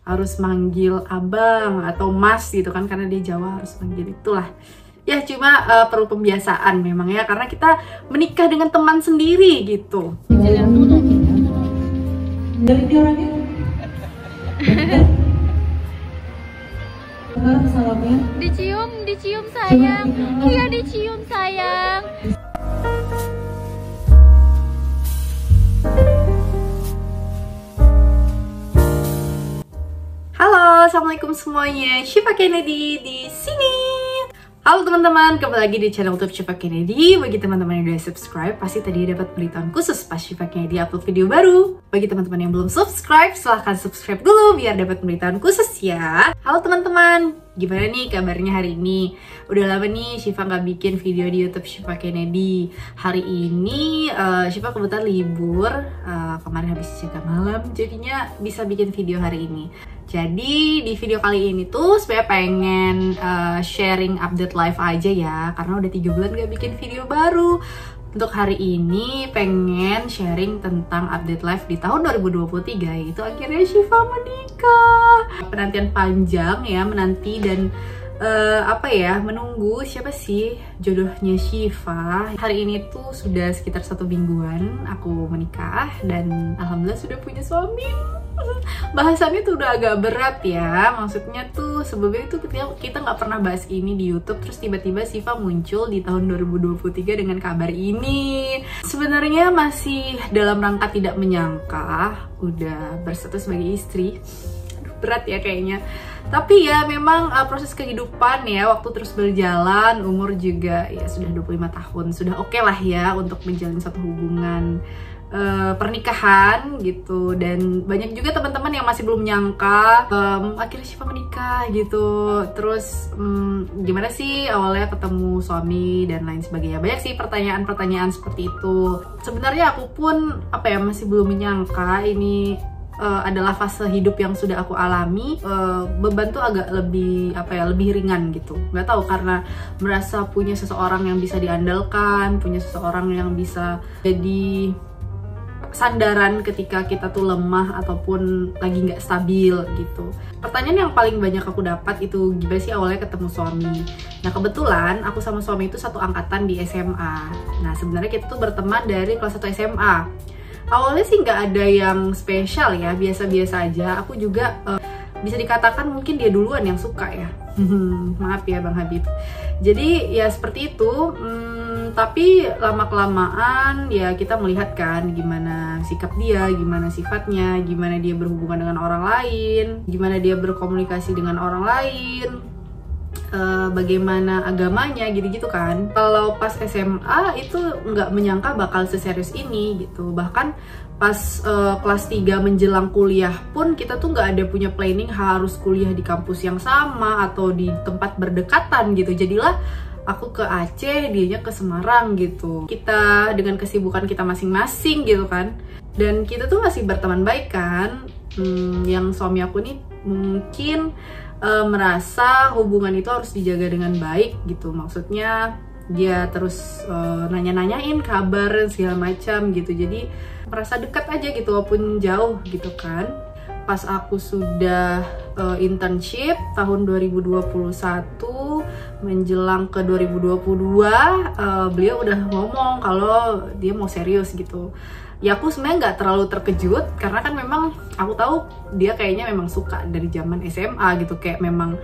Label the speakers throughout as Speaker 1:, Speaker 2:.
Speaker 1: harus manggil abang atau mas gitu kan, karena di Jawa harus manggil itulah. Ya cuma perlu pembiasaan memang ya, karena kita menikah dengan teman sendiri gitu.
Speaker 2: Dari dia orangnya? Salamnya?
Speaker 3: Dicium sayang. Iya dicium sayang.
Speaker 1: Halo, assalamualaikum semuanya. Syifa Kennedy di sini. Halo teman-teman, kembali lagi di channel YouTube Syifa Kennedy. Bagi teman-teman yang udah subscribe, pasti tadi dapat pemberitahuan khusus pas Syifa Kennedy upload video baru. Bagi teman-teman yang belum subscribe, silahkan subscribe dulu biar dapat pemberitahuan khusus ya. Halo teman-teman, gimana nih kabarnya hari ini? Udah lama nih Syifa nggak bikin video di YouTube Syifa Kennedy. Hari ini Syifa kebetulan libur, kemarin habis jaga malam, jadinya bisa bikin video hari ini. Jadi di video kali ini tuh sebenarnya pengen sharing update live aja ya, karena udah 3 bulan gak bikin video baru. Untuk hari ini pengen sharing tentang update live di tahun 2023, yaitu akhirnya Syifa menikah. Penantian panjang ya, menanti dan menunggu siapa sih jodohnya Syifa. Hari ini tuh sudah sekitar 1 mingguan aku menikah dan alhamdulillah sudah punya suami. Bahasannya tuh udah agak berat ya, maksudnya tuh sebelumnya itu kita nggak pernah bahas ini di YouTube, terus tiba-tiba Syifa muncul di tahun 2023 dengan kabar ini. Sebenarnya masih dalam rangka tidak menyangka udah berstatus sebagai istri. Berat ya kayaknya, tapi ya memang proses kehidupan ya, waktu terus berjalan, umur juga ya sudah 25 tahun, sudah oke lah ya untuk menjalin satu hubungan pernikahan gitu. Dan banyak juga teman-teman yang masih belum nyangka akhirnya Syifa menikah gitu. Terus gimana sih awalnya ketemu suami dan lain sebagainya. Banyak sih pertanyaan-pertanyaan seperti itu. Sebenarnya aku pun masih belum menyangka ini adalah fase hidup yang sudah aku alami. Beban tuh agak lebih lebih ringan gitu. Nggak tahu, karena merasa punya seseorang yang bisa diandalkan, punya seseorang yang bisa jadi sandaran ketika kita tuh lemah ataupun lagi nggak stabil gitu. Pertanyaan yang paling banyak aku dapat itu gimana sih awalnya ketemu suami. Nah kebetulan aku sama suami itu satu angkatan di SMA. Nah sebenarnya kita tuh berteman dari kelas 1 SMA. Awalnya sih nggak ada yang spesial ya, biasa-biasa aja. Aku juga bisa dikatakan mungkin dia duluan yang suka ya. Maaf ya Bang Habib. Jadi ya seperti itu. Tapi lama-kelamaan ya kita melihat kan gimana sikap dia, gimana sifatnya, gimana dia berhubungan dengan orang lain, gimana dia berkomunikasi dengan orang lain, bagaimana agamanya gitu-gitu kan. Kalau pas SMA itu nggak menyangka bakal seserius ini gitu. Bahkan pas kelas 3 menjelang kuliah pun kita tuh nggak ada punya planning harus kuliah di kampus yang sama atau di tempat berdekatan gitu. Jadilah aku ke Aceh, dianya ke Semarang gitu. Kita dengan kesibukan kita masing-masing gitu kan. Dan kita tuh masih berteman baik kan. Yang suami aku nih mungkin merasa hubungan itu harus dijaga dengan baik gitu. Maksudnya dia terus nanya-nanyain kabar segala macam gitu. Jadi merasa dekat aja gitu walaupun jauh gitu kan. Pas aku sudah internship tahun 2021 menjelang ke 2022, beliau udah ngomong kalau dia mau serius gitu. Ya aku sebenarnya nggak terlalu terkejut karena kan memang aku tahu dia kayaknya memang suka dari zaman SMA gitu, kayak memang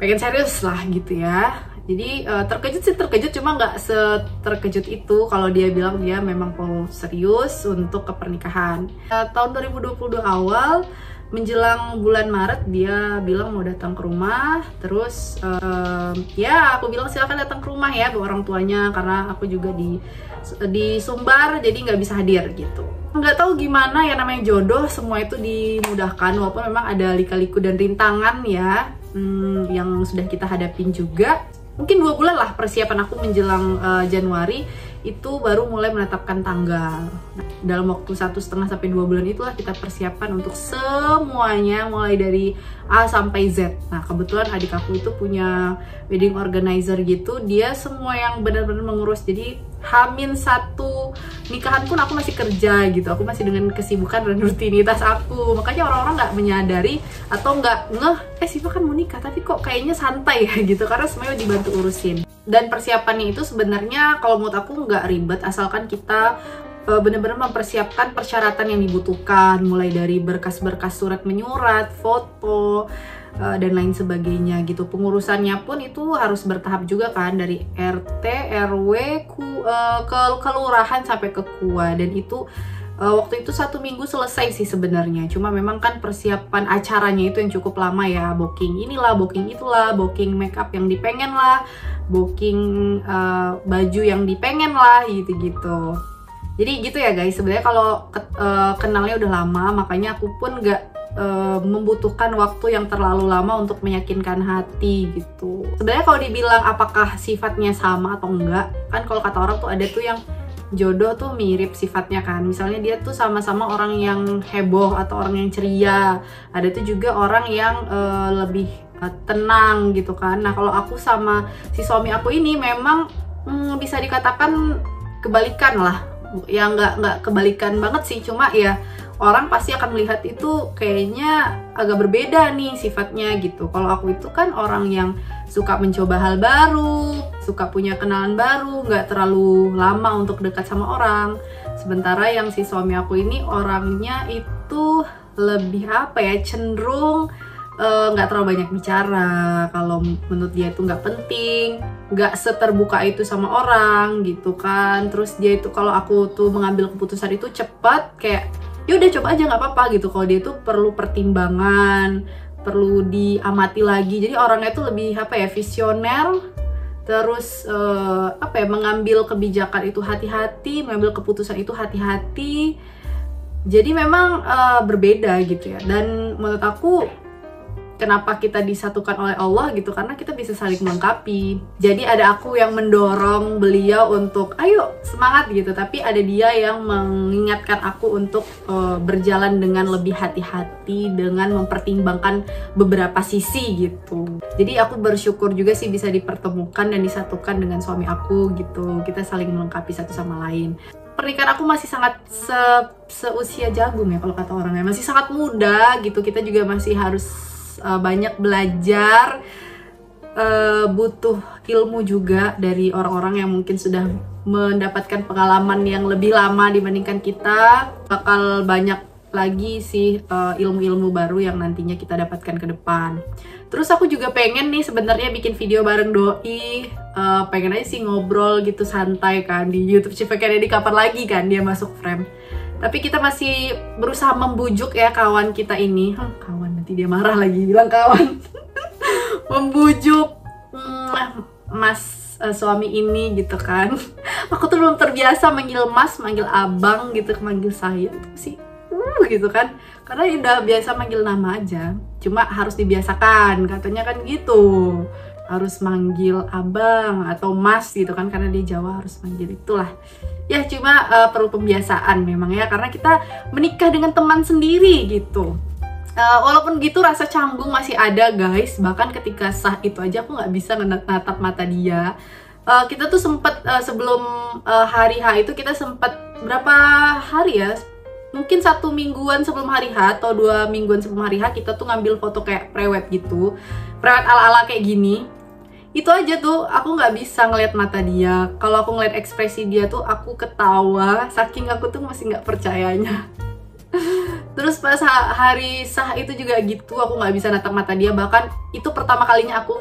Speaker 1: pengen serius lah gitu ya. Jadi terkejut cuma nggak seterkejut itu kalau dia bilang dia memang mau serius untuk ke pernikahan. Tahun 2022 awal menjelang bulan Maret dia bilang mau datang ke rumah. Terus ya aku bilang silakan datang ke rumah ya bawa orang tuanya, karena aku juga di Sumbar jadi nggak bisa hadir gitu. Nggak tahu gimana ya, namanya jodoh, semua itu dimudahkan walaupun memang ada lika-liku dan rintangan ya yang sudah kita hadapin juga. Mungkin 2 bulan lah persiapan aku menjelang Januari itu baru mulai menetapkan tanggal. Nah, dalam waktu 1,5 sampai 2 bulan itulah kita persiapan untuk semuanya mulai dari A sampai Z. Nah kebetulan adik aku itu punya wedding organizer gitu, dia semua yang benar-benar mengurus. Jadi H-1 nikahan pun aku masih kerja gitu, aku masih dengan kesibukan dan rutinitas aku. Makanya orang-orang nggak menyadari atau nggak Siva kan mau nikah tapi kok kayaknya santai ya gitu, karena semuanya dibantu urusin. Dan persiapannya itu sebenarnya kalau menurut aku nggak ribet, asalkan kita benar-benar mempersiapkan persyaratan yang dibutuhkan, mulai dari berkas-berkas surat menyurat, foto, dan lain sebagainya gitu. Pengurusannya pun itu harus bertahap juga kan, dari RT, RW, ke kelurahan sampai ke KUA. Dan itu waktu itu 1 minggu selesai sih sebenarnya. Cuma memang kan persiapan acaranya itu yang cukup lama ya, booking inilah, booking itulah, booking makeup yang dipengen lah, booking baju yang dipengen lah, gitu-gitu. Jadi gitu ya guys, sebenarnya kalau kenalnya udah lama, makanya aku pun nggak membutuhkan waktu yang terlalu lama untuk meyakinkan hati gitu. Sebenarnya kalau dibilang apakah sifatnya sama atau enggak, kan kalau kata orang tuh ada tuh yang jodoh tuh mirip sifatnya kan. Misalnya dia tuh sama-sama orang yang heboh atau orang yang ceria. Ada tuh juga orang yang lebih tenang gitu kan. Nah kalau aku sama si suami aku ini memang bisa dikatakan kebalikan lah. Ya nggak kebalikan banget sih, cuma ya orang pasti akan melihat itu kayaknya agak berbeda nih sifatnya gitu. Kalau aku itu kan orang yang suka mencoba hal baru, suka punya kenalan baru, nggak terlalu lama untuk dekat sama orang. Sementara yang si suami aku ini orangnya itu lebih cenderung nggak terlalu banyak bicara. Kalau menurut dia itu nggak penting, nggak seterbuka itu sama orang gitu kan. Terus dia itu kalau aku tuh mengambil keputusan itu cepat, kayak ya udah coba aja nggak apa-apa gitu. Kalau dia tuh perlu pertimbangan, perlu diamati lagi. Jadi orangnya tuh lebih visioner. Terus mengambil kebijakan itu hati-hati, mengambil keputusan itu hati-hati. Jadi memang berbeda gitu ya. Dan menurut aku kenapa kita disatukan oleh Allah gitu, karena kita bisa saling melengkapi. Jadi ada aku yang mendorong beliau untuk ayo semangat gitu, tapi ada dia yang mengingatkan aku untuk berjalan dengan lebih hati-hati, dengan mempertimbangkan beberapa sisi gitu. Jadi aku bersyukur juga sih bisa dipertemukan dan disatukan dengan suami aku gitu. Kita saling melengkapi satu sama lain. Pernikahan aku masih sangat seusia jagung ya kalau kata orangnya, masih sangat muda gitu. Kita juga masih harus banyak belajar, butuh ilmu juga dari orang-orang yang mungkin sudah mendapatkan pengalaman yang lebih lama dibandingkan kita. Bakal banyak lagi sih ilmu-ilmu baru yang nantinya kita dapatkan ke depan. Terus aku juga pengen nih sebenarnya bikin video bareng doi, pengen aja sih ngobrol gitu santai kan di YouTube Syifa Kennedy, kapan lagi kan dia masuk frame. Tapi kita masih berusaha membujuk ya kawan kita ini. Kawan, nanti dia marah lagi bilang kawan. Membujuk mas suami ini gitu kan. Aku tuh belum terbiasa manggil mas, manggil abang gitu, manggil saya itu sih gitu kan. Karena udah biasa manggil nama aja. Cuma harus dibiasakan, katanya kan gitu. Harus manggil abang atau mas gitu kan, karena di Jawa harus manggil itulah. Ya cuma perlu pembiasaan memang ya, karena kita menikah dengan teman sendiri gitu. Walaupun gitu rasa canggung masih ada guys. Bahkan ketika sah itu aja aku nggak bisa natap mata dia. Kita tuh sempet sebelum hari H itu kita sempet berapa hari ya, mungkin 1 mingguan sebelum hari H atau 2 mingguan sebelum hari H, kita tuh ngambil foto kayak prewed gitu, prewed ala-ala kayak gini. Itu aja tuh aku nggak bisa ngeliat mata dia. Kalau aku ngeliat ekspresi dia tuh aku ketawa, saking aku tuh masih nggak percayanya. Terus pas hari sah itu juga gitu, aku nggak bisa natap mata dia. Bahkan itu pertama kalinya aku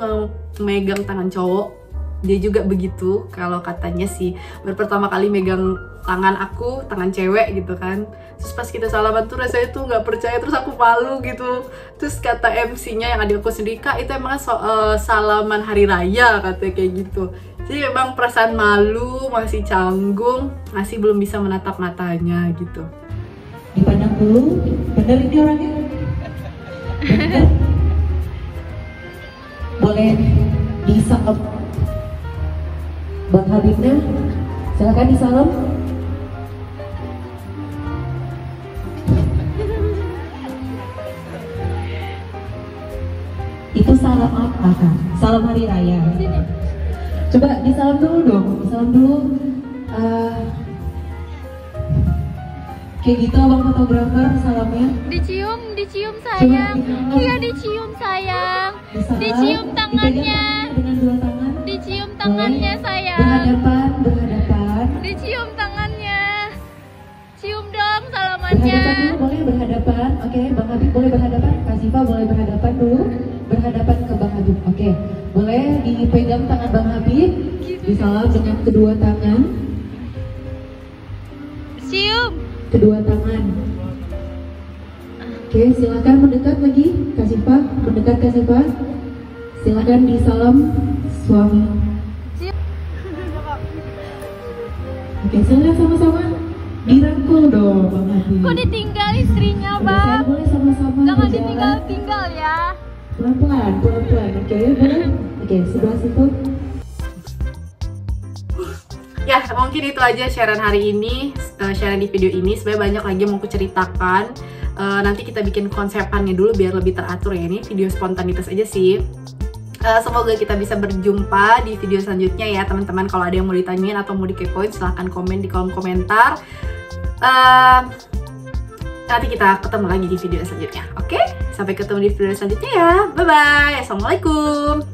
Speaker 1: megang tangan cowok, dia juga begitu. Kalau katanya sih baru pertama kali megang tangan aku, tangan cewek gitu kan. Terus pas kita salaman tuh rasanya tuh nggak percaya, terus aku malu gitu. Terus kata MC-nya yang adik aku sendiri, Kak itu emang salaman hari raya, katanya kayak gitu. Jadi memang perasaan malu, masih canggung, masih belum bisa menatap matanya gitu.
Speaker 2: Dipandang dulu, bener ini orangnya? Bener? Boleh disalam Bang Habibnya, silakan disalam. Itu salam apa kan? Salam hari raya. Coba disalam dulu dong, disalam dulu. Kayak gitu abang fotografer salamnya.
Speaker 3: Dicium sayang. Iya dicium sayang.
Speaker 2: Disalam,
Speaker 3: Dicium tangannya.
Speaker 2: dipegang dengan dua tangan.
Speaker 3: Dicium tangannya
Speaker 2: Boleh.
Speaker 3: sayang.
Speaker 2: Berhadapan.
Speaker 3: Dicium tangannya. Cium dong salamannya.
Speaker 2: Berhadapan dulu, boleh berhadapan. Oke, Bang Habib boleh berhadapan. Kak Siva boleh berhadapan dulu. Berhadapan ke Bang Habib. Oke, boleh dipegang tangan Bang Habib. Disalam dengan kedua tangan.
Speaker 3: Cium.
Speaker 2: Kedua tangan. Oke, silakan mendekat lagi. Kak Siva, mendekat Kak Siva. Silakan disalam suami. Oke, silakan sama-sama. Dirangkul dong Bang Habib.
Speaker 3: Kok ditinggal istrinya
Speaker 2: Oke, saya
Speaker 3: bang?
Speaker 2: boleh sama-sama
Speaker 3: Jangan
Speaker 2: berjalan.
Speaker 3: ditinggal-tinggal ya.
Speaker 2: Pelan-pelan. Oke, boleh. Oke, sebelah situ.
Speaker 1: Ya, mungkin itu aja sharean hari ini, sharean di video ini. Sebenarnya banyak lagi yang mau aku ceritakan. Nanti kita bikin konsepannya dulu biar lebih teratur ya. Ini video spontanitas aja sih. Semoga kita bisa berjumpa di video selanjutnya ya teman-teman. Kalau ada yang mau ditanyain atau mau dikepoin, silahkan komen di kolom komentar. Nanti kita ketemu lagi di video selanjutnya. Oke? Sampai ketemu di video selanjutnya ya. Bye-bye. Assalamualaikum.